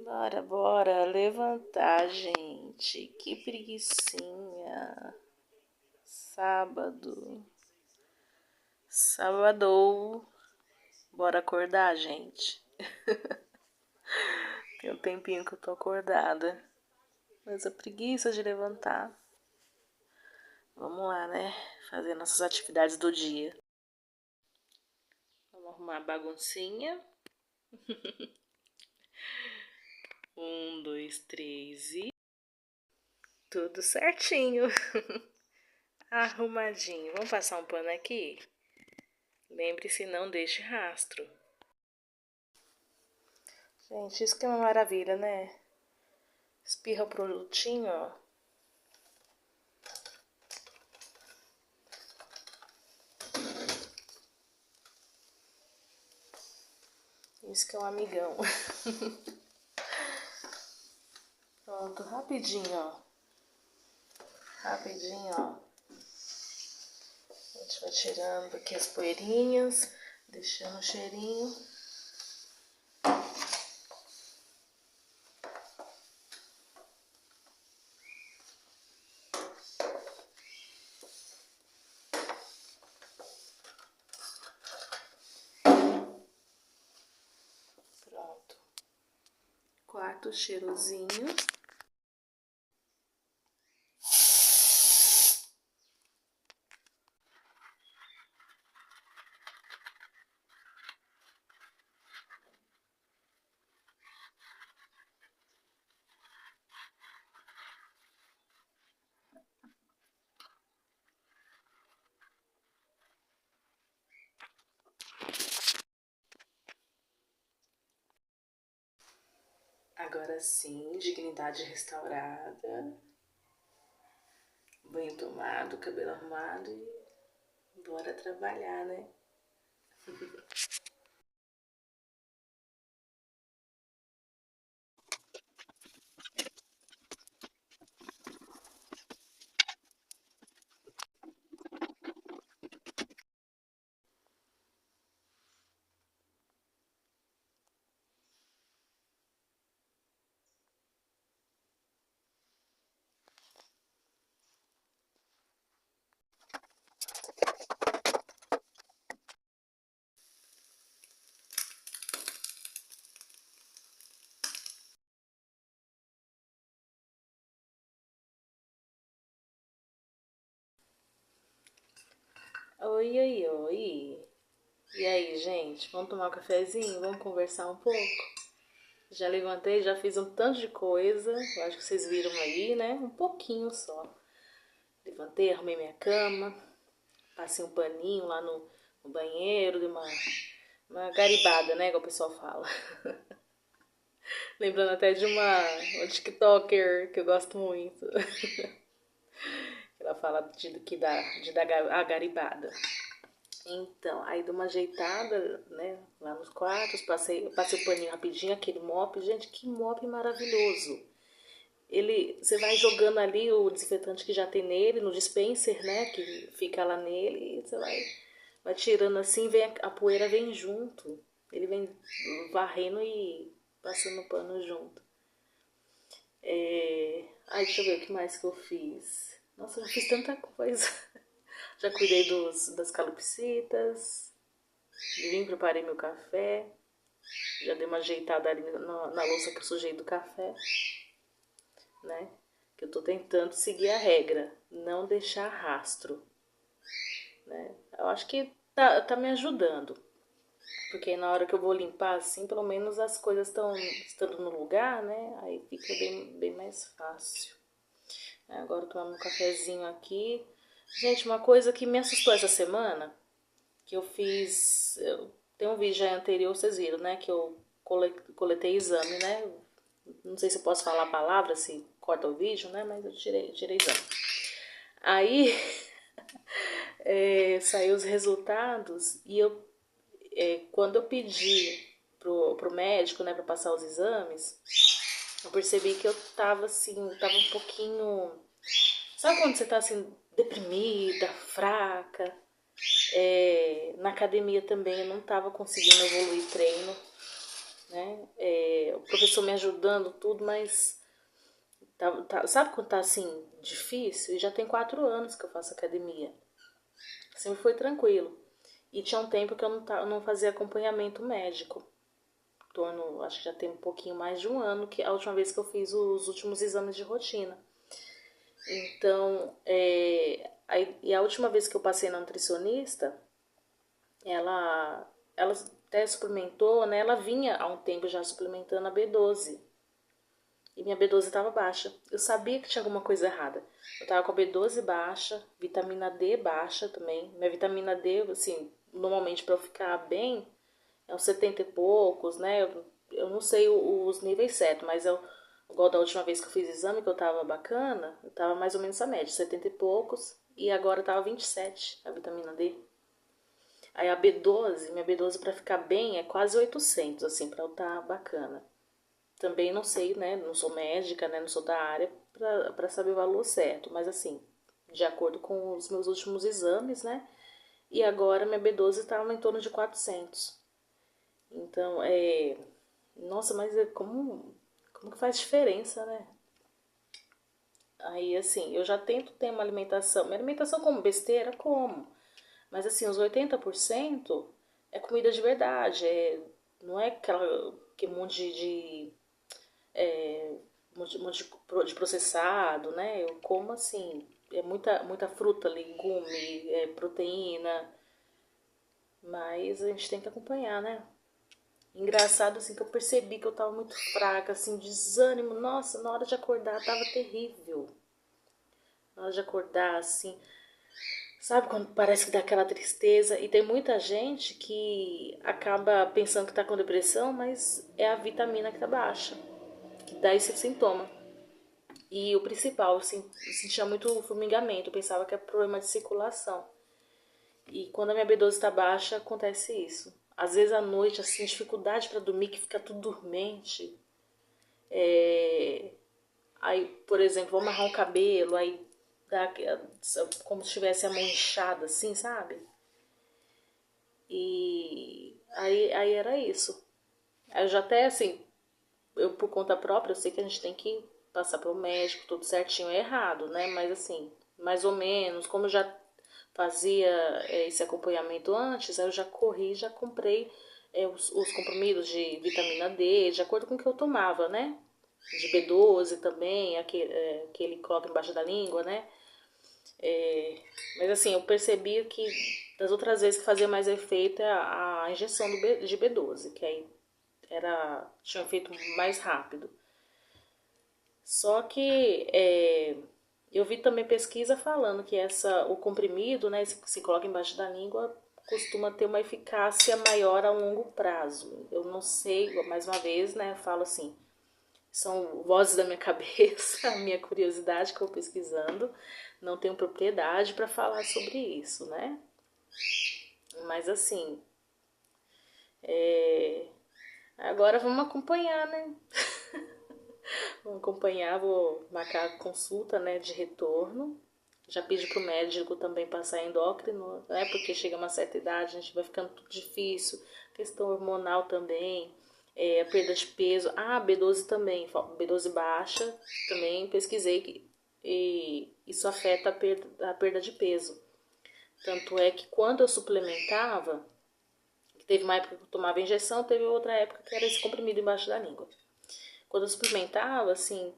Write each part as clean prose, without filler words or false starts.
Bora, bora levantar, gente. Que preguicinha. Sábado. Sábado. Bora acordar, gente. Tem um tempinho que eu tô acordada. Mas a preguiça de levantar. Vamos lá, né? Fazer nossas atividades do dia. Vamos arrumar a baguncinha. 1, 2, 3 e... Tudo certinho. Arrumadinho. Vamos passar um pano aqui? Lembre-se, não deixe rastro. Gente, isso que é uma maravilha, né? Espirra o produtinho, ó. Isso que é um amigão. Pronto, rapidinho, ó. Rapidinho, ó. A gente vai tirando aqui as poeirinhas, deixando o cheirinho. Pronto. Quarto cheirosinho. Agora sim, dignidade restaurada. Banho tomado, cabelo arrumado e bora trabalhar, né? Oi, oi, oi. E aí, gente? Vamos tomar um cafezinho? Vamos conversar um pouco? Já levantei, já fiz um tanto de coisa. Eu acho que vocês viram aí, né? Um pouquinho só. Levantei, arrumei minha cama. Passei um paninho lá no banheiro. Dei uma garibada, né? Igual o pessoal fala. Lembrando até de uma TikToker que eu gosto muito. Ela fala de dar a garibada. Então, aí dei uma ajeitada, né, lá nos quartos, passei o paninho rapidinho, aquele mop. Gente, que mop maravilhoso. Você vai jogando ali o desinfetante que já tem nele, no dispenser, né, que fica lá nele, e você vai tirando assim, a poeira vem junto. Ele vem varrendo e passando o pano junto. Ai, deixa eu ver o que mais que eu fiz. Nossa, eu já fiz tanta coisa. Já cuidei das calopsitas, vim, preparei meu café, já dei uma ajeitada ali na louça que eu sujei do café, né? Que eu tô tentando seguir a regra, não deixar rastro, né? Eu acho que tá me ajudando, porque na hora que eu vou limpar, assim, pelo menos as coisas estão estando no lugar, né? Aí fica bem mais fácil. Agora eu tomo um cafezinho aqui. Gente, uma coisa que me assustou essa semana, que eu fiz... Tem um vídeo anterior, vocês viram, né? Que eu coletei exame, né? Não sei se eu posso falar a palavra, se corta o vídeo, né? Mas eu tirei exame. Aí, saiu os resultados e quando eu pedi pro médico, né, pra passar os exames, eu percebi que eu tava assim, tava um pouquinho... Sabe quando você tá assim, deprimida, fraca? Na academia também eu não tava conseguindo evoluir treino, né? professor me ajudando, tudo, mas sabe quando tá assim, difícil? E já tem 4 anos que eu faço academia. Sempre foi tranquilo. E tinha um tempo que eu não fazia acompanhamento médico. Acho que já tem um pouquinho mais de um ano, que a última vez que eu fiz os últimos exames de rotina. Então, e a última vez que eu passei na nutricionista, ela até suplementou, né? Ela vinha há um tempo já suplementando a B12. E minha B12 estava baixa. Eu sabia que tinha alguma coisa errada. Eu tava com a B12 baixa, vitamina D baixa também. Minha vitamina D, assim, normalmente para eu ficar bem, é uns 70 e poucos, né? Eu não sei os níveis certos, mas igual da última vez que eu fiz exame, que eu tava bacana, eu tava mais ou menos essa média, 70 e poucos. E agora tava 27 a vitamina D. Aí a B12, minha B12 para ficar bem é quase 800, assim, pra eu estar bacana. Também não sei, né? Não sou médica, né? Não sou da área pra saber o valor certo. Mas assim, de acordo com os meus últimos exames, né? E agora minha B12 estava em torno de 400. Então, Nossa, mas como que faz diferença, né? Aí, assim, eu já tento ter uma alimentação. Minha alimentação como besteira, como. Mas assim, os 80% é comida de verdade. Não é aquela que um monte de processado, né? Eu como assim, muita fruta, legume, proteína. Mas a gente tem que acompanhar, né? Engraçado assim que eu percebi que eu tava muito fraca, assim, desânimo. Nossa, na hora de acordar tava terrível. Na hora de acordar, assim, sabe quando parece que dá aquela tristeza? E tem muita gente que acaba pensando que tá com depressão, mas é a vitamina que tá baixa, que dá esse sintoma. E o principal, assim, eu sentia muito formigamento, eu pensava que é problema de circulação. E quando a minha B12 tá baixa, acontece isso. Às vezes à noite, assim, dificuldade para dormir, que fica tudo dormente. Aí, por exemplo, vou amarrar um cabelo, aí dá como se tivesse a mão inchada, assim, sabe? E aí era isso. Aí eu já até, assim, eu por conta própria, eu sei que a gente tem que passar pro médico, tudo certinho, é errado, né? Mas assim, mais ou menos, como eu já fazia esse acompanhamento antes, aí eu já corri, já comprei os comprimidos de vitamina D, de acordo com o que eu tomava, né? De B12 também, que ele coloca embaixo da língua, né? Mas assim, eu percebi que das outras vezes que fazia mais efeito é a injeção de B12, que aí tinha um efeito mais rápido. Só que eu vi também pesquisa falando que o comprimido, né, que se coloca embaixo da língua, costuma ter uma eficácia maior a longo prazo. Eu não sei, mais uma vez, né, falo assim, são vozes da minha cabeça, a minha curiosidade que eu vou pesquisando, não tenho propriedade para falar sobre isso, né? Mas assim, agora vamos acompanhar, né? Vamos acompanhar, vou marcar a consulta, né, de retorno. Já pedi pro médico também passar endócrino, né, porque chega uma certa idade, a gente vai ficando tudo difícil. Questão hormonal também, a perda de peso. Ah, B12 também, B12 baixa, também pesquisei que isso afeta a perda de peso. Tanto é que quando eu suplementava, teve uma época que eu tomava injeção, teve outra época que era esse comprimido embaixo da língua. Quando eu suplementava, assim,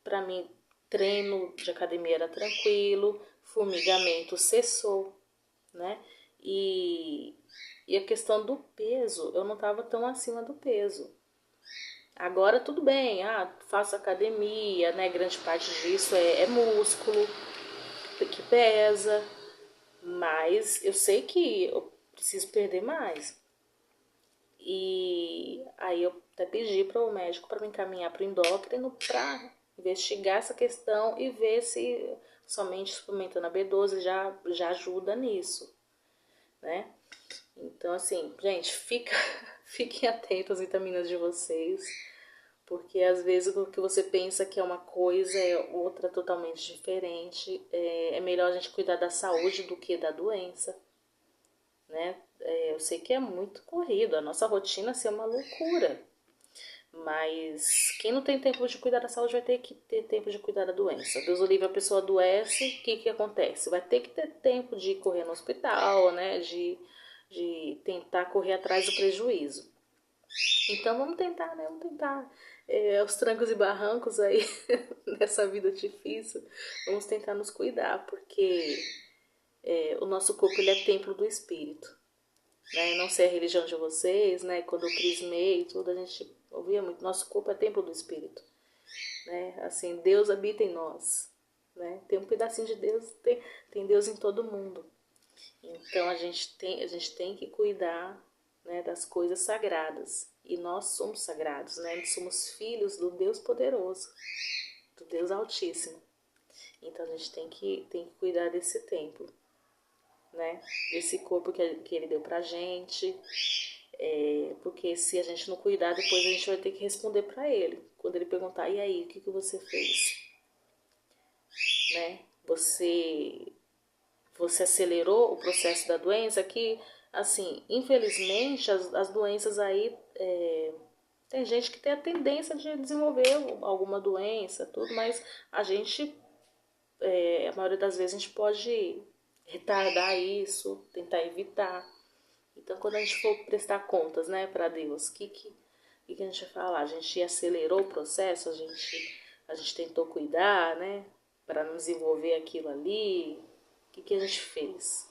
pra mim, treino de academia era tranquilo, formigamento cessou, né? E a questão do peso, eu não tava tão acima do peso. Agora tudo bem, faço academia, né? Grande parte disso é músculo, que pesa, mas eu sei que eu preciso perder mais. E aí eu até pedi para o médico para me encaminhar para o endócrino para investigar essa questão e ver se somente suplementando a B12 já ajuda nisso, né? Então, assim, gente, fiquem atentos às vitaminas de vocês, porque às vezes o que você pensa que é uma coisa é outra totalmente diferente. É melhor a gente cuidar da saúde do que da doença, né? Eu sei que é muito corrido, a nossa rotina assim, é uma loucura. Mas quem não tem tempo de cuidar da saúde vai ter que ter tempo de cuidar da doença. Deus o livre, a pessoa adoece, o que acontece? Vai ter que ter tempo de correr no hospital, né? De tentar correr atrás do prejuízo. Então vamos tentar, né? Vamos tentar. Aos trancos e barrancos aí, nessa vida difícil, vamos tentar nos cuidar, porque o nosso corpo ele é templo do Espírito. Né? Não sei a religião de vocês, né? Quando eu crismei e tudo, a gente ouvia muito, nosso corpo é templo do Espírito. Né? Assim, Deus habita em nós. Né? Tem um pedacinho de Deus, tem Deus em todo mundo. Então a gente tem que cuidar, né, das coisas sagradas. E nós somos sagrados, né? Nós somos filhos do Deus poderoso, do Deus Altíssimo. Então a gente tem que cuidar desse templo, né? Desse corpo que ele deu pra gente. Porque se a gente não cuidar, depois a gente vai ter que responder pra ele. Quando ele perguntar, e aí, o que você fez? Né? Você acelerou o processo da doença, que, assim, infelizmente, as doenças aí, tem gente que tem a tendência de desenvolver alguma doença, tudo, mas a gente, a maioria das vezes, a gente pode retardar isso, tentar evitar. Então, quando a gente for prestar contas, né, para Deus, o que a gente vai falar? A gente acelerou o processo, a gente tentou cuidar, né, para não desenvolver aquilo ali. O que a gente fez,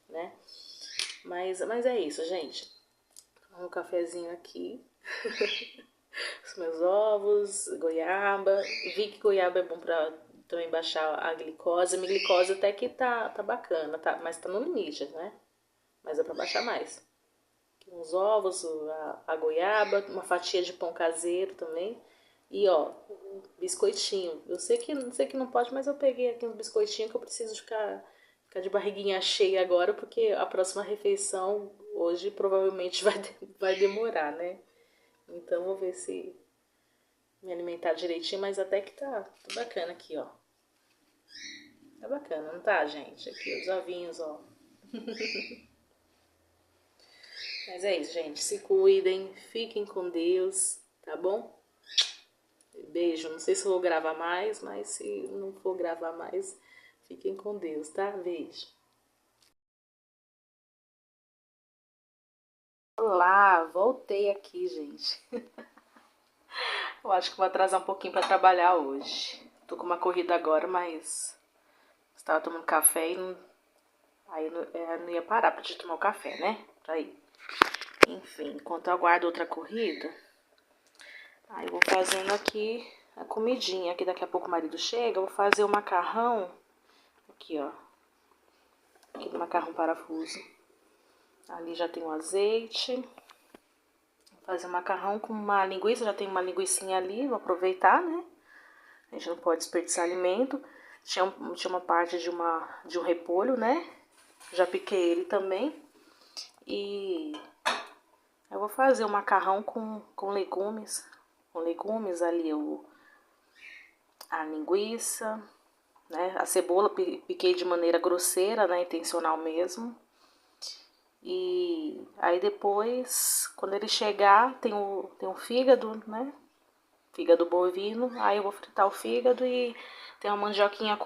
né? Mas é isso, gente. Um cafezinho aqui. Os meus ovos, goiaba. Vi que goiaba é bom pra também baixar a glicose. A minha glicose até que tá bacana, tá, mas tá no limite, né? Mas é pra baixar mais. Uns ovos, a goiaba, uma fatia de pão caseiro também. E ó, um biscoitinho. Eu sei que não pode, mas eu peguei aqui um biscoitinho que eu preciso ficar de barriguinha cheia agora, porque a próxima refeição hoje provavelmente vai demorar, né? Então vou ver se me alimentar direitinho, mas até que tá bacana aqui, ó. Tá bacana, não tá, gente? Aqui os ovinhos, ó. Mas é isso, gente. Se cuidem, fiquem com Deus, tá bom? Beijo. Não sei se eu vou gravar mais, mas se não for gravar mais, fiquem com Deus, tá? Beijo. Olá, voltei aqui, gente. Eu acho que vou atrasar um pouquinho pra trabalhar hoje. Tô com uma corrida agora, mas estava tomando café e aí não ia parar pra te tomar o café, né? Pra ir. Enfim, enquanto eu aguardo outra corrida, aí eu vou fazendo aqui a comidinha, que daqui a pouco o marido chega, eu vou fazer o macarrão, aqui ó, aqui do macarrão parafuso. Ali já tem o azeite, vou fazer o macarrão com uma linguiça, já tem uma linguicinha ali, vou aproveitar, né? A gente não pode desperdiçar alimento. Tinha uma parte de um repolho, né? Já piquei ele também. E eu vou fazer o macarrão com legumes. Com legumes ali, a linguiça, né? A cebola piquei de maneira grosseira, né? Intencional mesmo. E aí depois, quando ele chegar, tem o fígado, né? Fígado bovino. Aí eu vou fritar o fígado e tem uma mandioquinha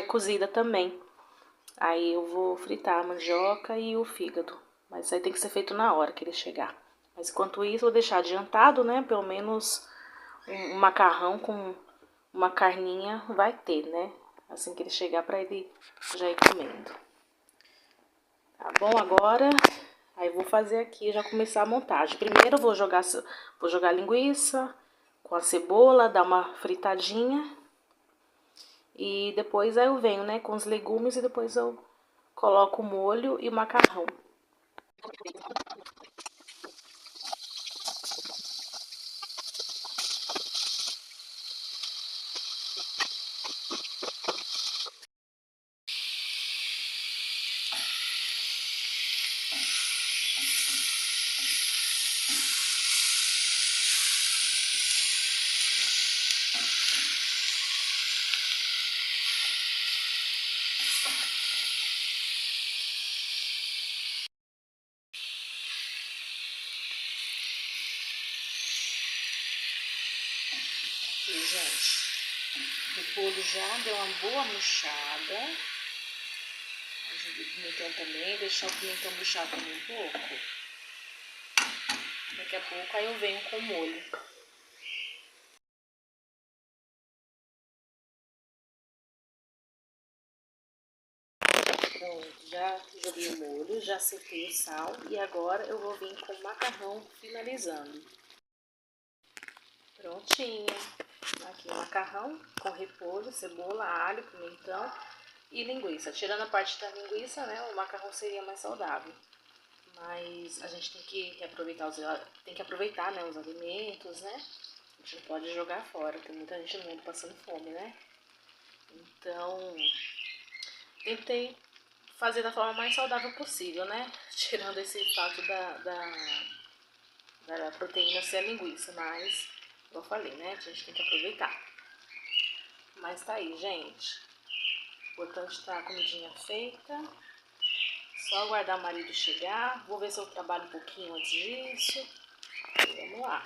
cozida também. Aí eu vou fritar a mandioca e o fígado. Mas isso aí tem que ser feito na hora que ele chegar. Mas enquanto isso, eu vou deixar adiantado, né? Pelo menos um macarrão com uma carninha vai ter, né? Assim que ele chegar, pra ele já ir comendo. Tá bom? Agora, aí eu vou fazer aqui, já começar a montagem. Primeiro eu vou jogar a linguiça com a cebola, dar uma fritadinha. E depois aí eu venho, né, com os legumes e depois eu coloco o molho e o macarrão. aqui, gente. O repolho já deu uma boa murchada. Ajuda o pimentão também, deixar o pimentão murchar também um pouco. Daqui a pouco aí eu venho com o molho. Pronto, já joguei o molho, já acertei o sal e agora eu vou vir com o macarrão finalizando. Prontinho. Aqui o macarrão com repolho, cebola, alho, pimentão e linguiça. Tirando a parte da linguiça, né, o macarrão seria mais saudável. Mas a gente tem que aproveitar, né, os alimentos, né? A gente não pode jogar fora, tem muita gente no mundo passando fome, né? Então, tentei fazer da forma mais saudável possível, né? Tirando esse fato da proteína ser a linguiça, mas, como eu falei, né? A gente tem que aproveitar. Mas tá aí, gente. O importante tá a comidinha feita. Só aguardar o marido chegar. Vou ver se eu trabalho um pouquinho antes disso. E vamos lá.